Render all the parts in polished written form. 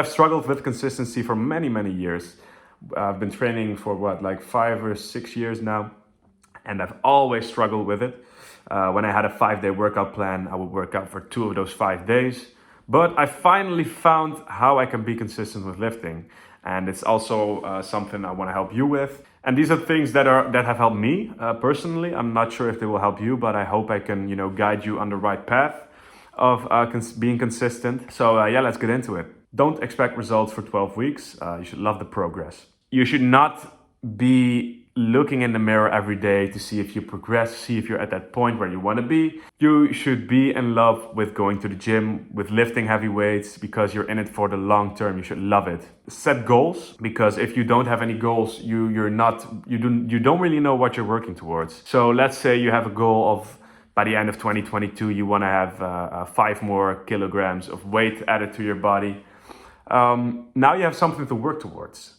I've struggled with consistency for many, many years. I've been training for like 5 or 6 years now, and I've always struggled with it. When I had a 5-day workout plan, I would work out for 2 of those 5 days. But I finally found how I can be consistent with lifting. And it's also something I want to help you with. And these are things that have helped me personally. I'm not sure if they will help you, but I hope I can, guide you on the right path of being consistent. So yeah, let's get into it. Don't expect results for 12 weeks. You should love the progress. You should not be looking in the mirror every day to see if you progress, see if you're at that point where you want to be. You should be in love with going to the gym, with lifting heavy weights, because you're in it for the long term. You should love it. Set goals, because if you don't have any goals, you don't really know what you're working towards. So let's say you have a goal of, by the end of 2022, you want to have 5 more kilograms of weight added to your body. Now you have something to work towards.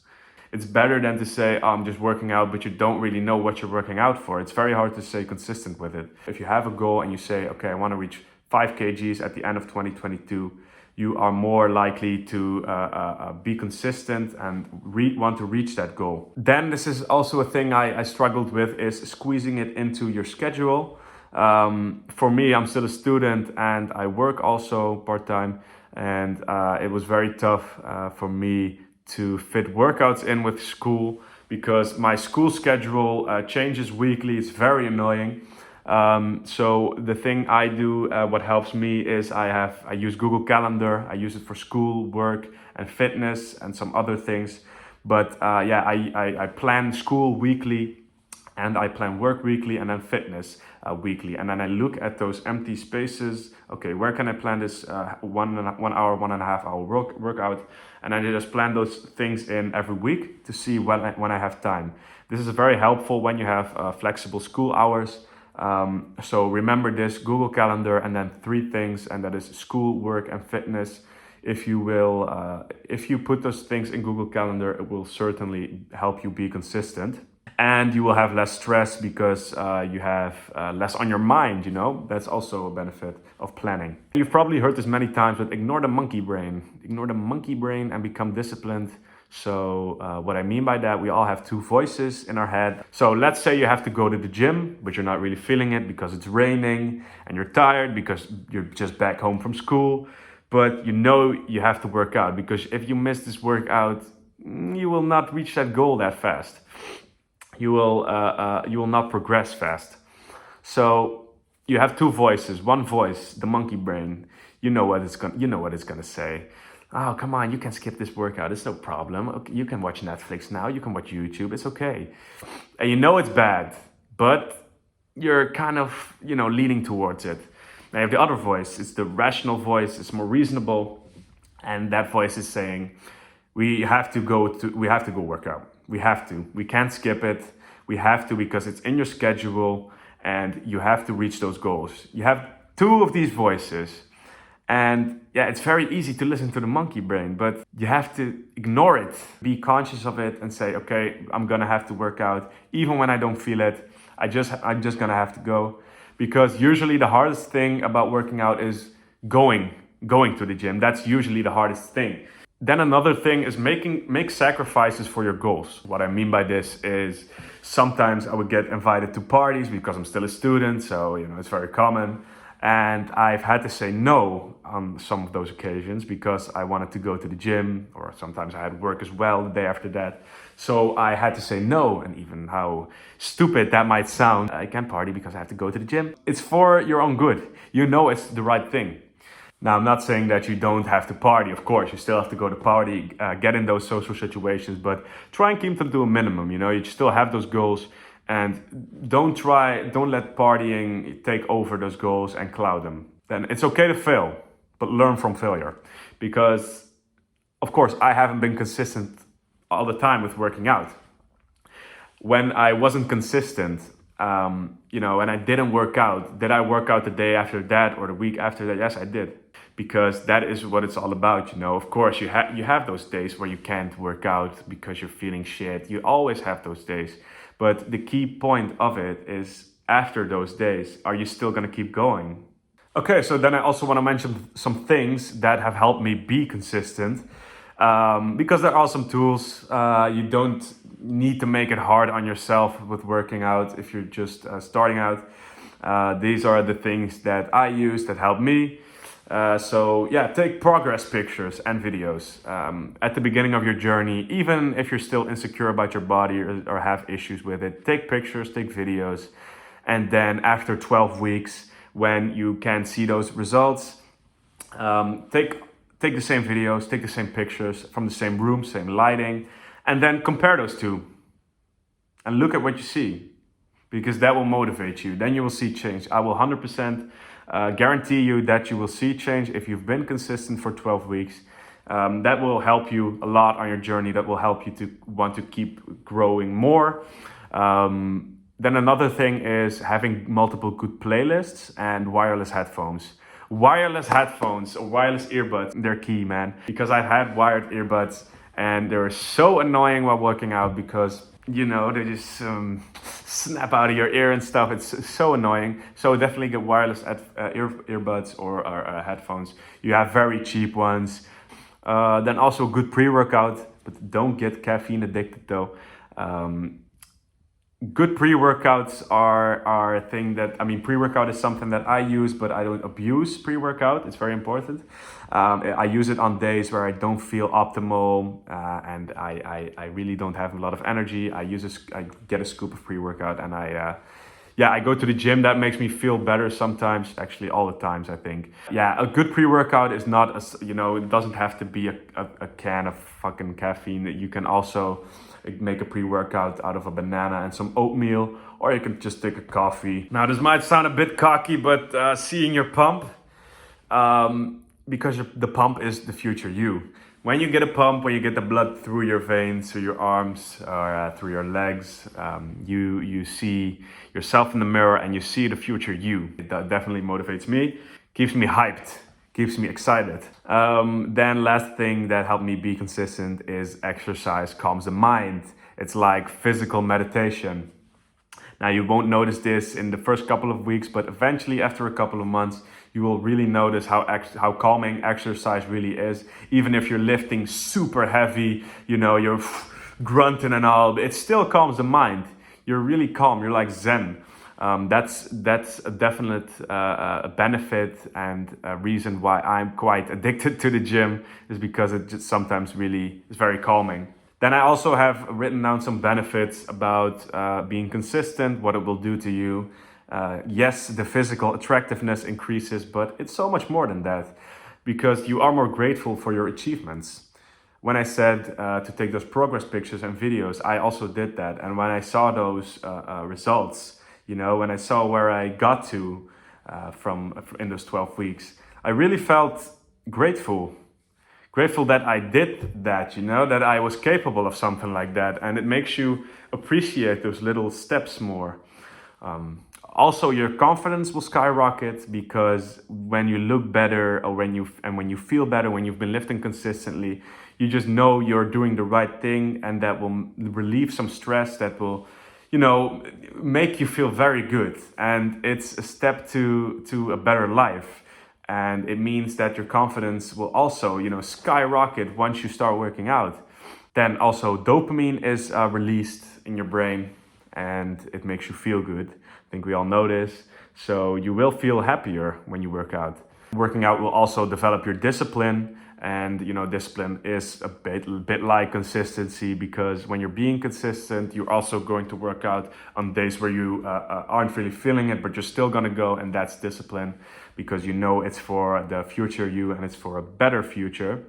It's better than to say, I'm just working out, but you don't really know what you're working out for. It's very hard to stay consistent with it. If you have a goal and you say, okay, I want to reach 5 kgs at the end of 2022, you are more likely to be consistent and want to reach that goal. Then this is also a thing I struggled with, is squeezing it into your schedule. For me, I'm still a student and I work also part-time, and it was very tough for me to fit workouts in with school, because my school schedule changes weekly. It's very annoying. So the thing I do, what helps me is I use Google Calendar. I use it for school, work, and fitness, and some other things. But I plan school weekly, and I plan work weekly, and then fitness weekly. And then I look at those empty spaces. Okay, where can I plan this 1 hour, 1.5 hour workout? And I just plan those things in every week to see when I have time. This is very helpful when you have flexible school hours. So remember this: Google Calendar, and then 3 things, and that is school, work, and fitness. If you put those things in Google Calendar, it will certainly help you be consistent. And you will have less stress because you have less on your mind, That's also a benefit of planning. You've probably heard this many times, but ignore the monkey brain. Ignore the monkey brain and become disciplined. So what I mean by that, we all have 2 voices in our head. So let's say you have to go to the gym, but you're not really feeling it because it's raining, and you're tired because you're just back home from school. But you have to work out, because if you miss this workout, you will not reach that goal that fast. You will not progress fast. So you have 2 voices. One voice, the monkey brain. You know what it's gonna say. Oh, come on, you can skip this workout. It's no problem. Okay, you can watch Netflix now. You can watch YouTube. It's okay. And it's bad, but you're kind of leaning towards it. Now you have the other voice. It's the rational voice. It's more reasonable, and that voice is saying, we have to go work out. We have to. We can't skip it. We have to, because it's in your schedule and you have to reach those goals. You have 2 of these voices. And yeah, it's very easy to listen to the monkey brain, but you have to ignore it. Be conscious of it and say, okay, I'm gonna have to work out. Even when I don't feel it, I'm just gonna have to go. Because usually the hardest thing about working out is going to the gym. That's usually the hardest thing. Then another thing is make sacrifices for your goals. What I mean by this is, sometimes I would get invited to parties because I'm still a student, so it's very common. And I've had to say no on some of those occasions because I wanted to go to the gym, or sometimes I had work as well the day after that. So I had to say no, and even how stupid that might sound, I can't party because I have to go to the gym. It's for your own good. It's the right thing. Now, I'm not saying that you don't have to party. Of course, you still have to go to party, get in those social situations, but try and keep them to a minimum. You still have those goals, and don't let partying take over those goals and cloud them. Then it's okay to fail, but learn from failure. Because, of course, I haven't been consistent all the time with working out. When I wasn't consistent, and I didn't work out, did I work out the day after that or the week after that? Yes, I did. Because that is what it's all about, Of course, you have those days where you can't work out because you're feeling shit. You always have those days. But the key point of it is, after those days, are you still going to keep going? Okay, so then I also want to mention some things that have helped me be consistent. because they're awesome tools. You don't need to make it hard on yourself with working out if you're just starting out. These are the things that I use that help me. So yeah, take progress pictures and videos at the beginning of your journey, even if you're still insecure about your body or have issues with it. Take pictures, take videos, and then after 12 weeks, when you can see those results, take the same videos, take the same pictures from the same room, same lighting, and then compare those two and look at what you see, because that will motivate you. Then you will see change. I will 100% guarantee you that you will see change if you've been consistent for 12 weeks. That will help you a lot on your journey. That will help you to want to keep growing more. Then another thing is having multiple good playlists and wireless headphones. Wireless headphones or wireless earbuds, they're key, man. Because I've had wired earbuds and they're so annoying while working out because, you know, they just snap out of your ear and stuff. It's so annoying. So definitely get wireless earbuds or headphones. You have very cheap ones. Then also good pre-workout, but don't get caffeine addicted though. Good pre-workouts are a thing that, I mean, pre-workout is something that I use, but I don't abuse pre-workout. It's very important. I use it on days where I don't feel optimal and I really don't have a lot of energy. I get a scoop of pre-workout and I go to the gym. That makes me feel better sometimes, actually all the times, I think. Yeah, a good pre-workout is not, it doesn't have to be a can of fucking caffeine. You can also make a pre-workout out of a banana and some oatmeal, or you can just take a coffee. Now, this might sound a bit cocky, but seeing your pump, because the pump is the future you. When you get a pump, when you get the blood through your veins, through your arms, or through your legs, you see yourself in the mirror and you see the future you. That definitely motivates me, keeps me hyped, keeps me excited. Then last thing that helped me be consistent is exercise calms the mind. It's like physical meditation. Now, you won't notice this in the first couple of weeks, but eventually after a couple of months, you will really notice how calming exercise really is. Even if you're lifting super heavy, you're grunting and all, it still calms the mind. You're really calm, you're like Zen. That's a definite benefit and a reason why I'm quite addicted to the gym, is because it just sometimes really is very calming. Then I also have written down some benefits about being consistent, what it will do to you. Yes, the physical attractiveness increases, but it's so much more than that, because you are more grateful for your achievements. When I said to take those progress pictures and videos, I also did that. And when I saw those results, when I saw where I got to in those 12 weeks, I really felt grateful. Grateful that I did that, that I was capable of something like that. And it makes you appreciate those little steps more. Also, your confidence will skyrocket, because when you look better or when you feel better, when you've been lifting consistently, you just know you're doing the right thing, and that will relieve some stress, that will, make you feel very good. And it's a step to a better life. And it means that your confidence will also, skyrocket once you start working out. Then also dopamine is released in your brain, and it makes you feel good. I think we all know this. So you will feel happier when you work out. Working out will also develop your discipline. And, discipline is a bit like consistency, because when you're being consistent, you're also going to work out on days where you aren't really feeling it, but you're still going to go. And that's discipline, because it's for the future you, and it's for a better future.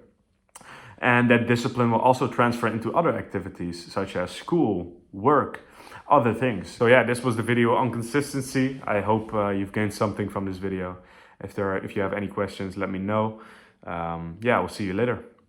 And that discipline will also transfer into other activities, such as school, work, other things. So yeah, this was the video on consistency. I hope you've gained something from this video. If you have any questions, let me know. We'll see you later.